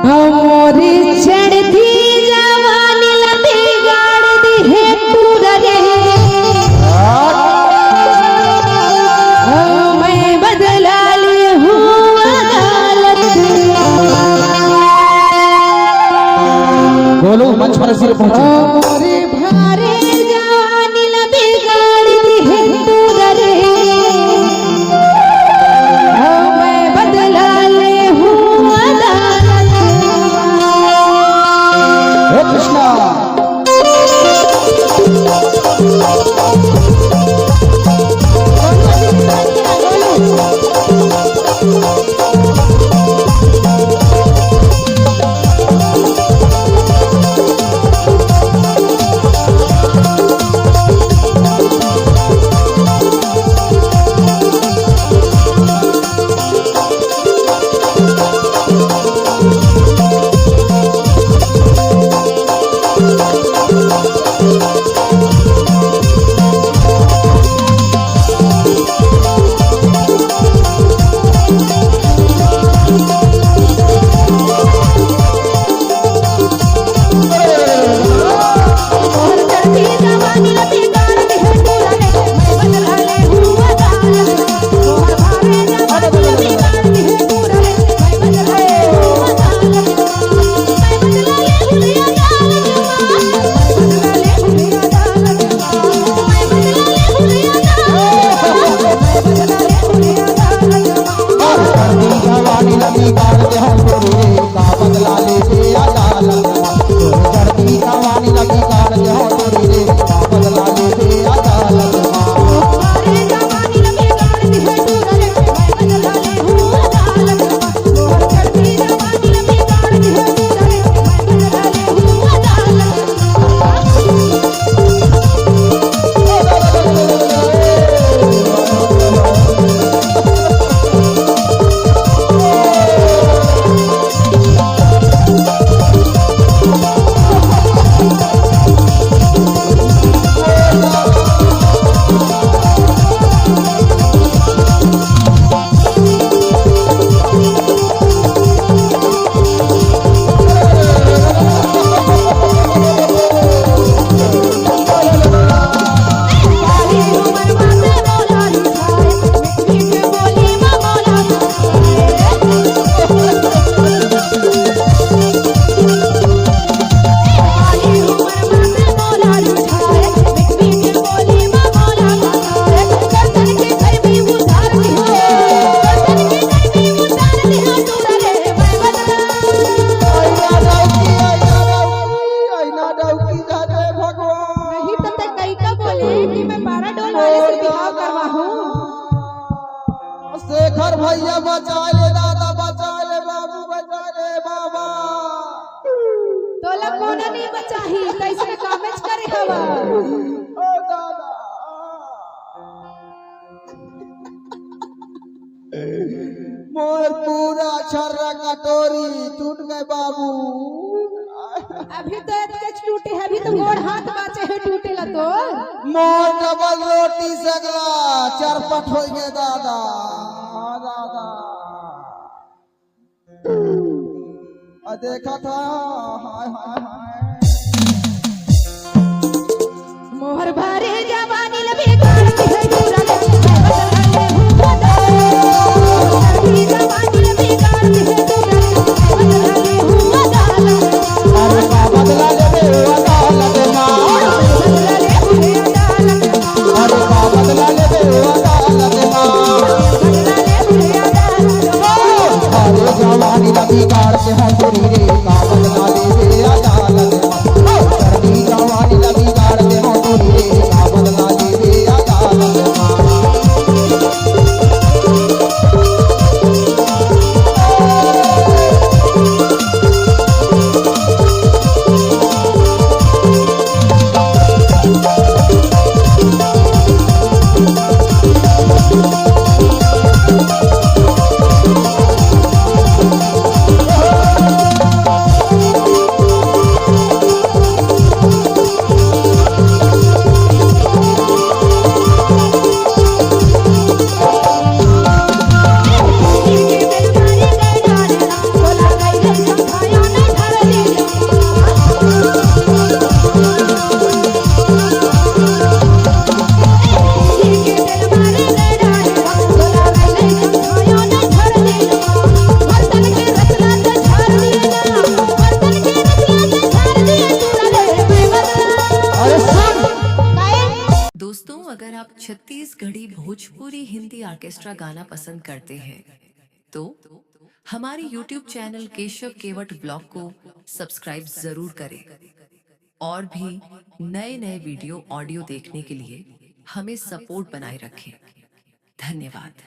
मोरी चढ़ती जवानी लती गाड़ दी है पूरा रे मैं बदला ली हूँ अदालत। बोलो मंच पर सिर पहुंचे। मोरे भारे जवानी लती गाड़ दी है पूरा रे मैं बदला ले हूँ अदालत। हे कृष्णा शेखर भैया बचा ले दादा, बचा ले बाबू, बचा ले बाबा। तोला कोना नहीं बचाही कैसे कामेज करे हवा ओ दादा मोर पूरा छर्रा कटोरी टूट गए बाबू। अभी तो इतने टूटे है, अभी तो मोर हाथ बाचे है टूटे ला तो मोर डबल रोटी सगला चरपट हो गए दादा दादा। देखा था हाय हाय हाय मोहर भरे जवानी लबे गाड़ी है पूरा ले जवानी लबे गाड़ी है बदला ले अदालत मां, अरे बदला ले अदालत मां। अरे जवानी लगी कार से हम पूरी रे का बदला ले अदालत मां। सर्दी जवानी लगी कार से हम पूरी रे का बदला ले अदालत मां। ऑर्केस्ट्रा गाना पसंद करते हैं तो हमारे YouTube चैनल केशव केवट ब्लॉग को सब्सक्राइब जरूर करें और भी नए नए वीडियो ऑडियो देखने के लिए हमें सपोर्ट बनाए रखें। धन्यवाद।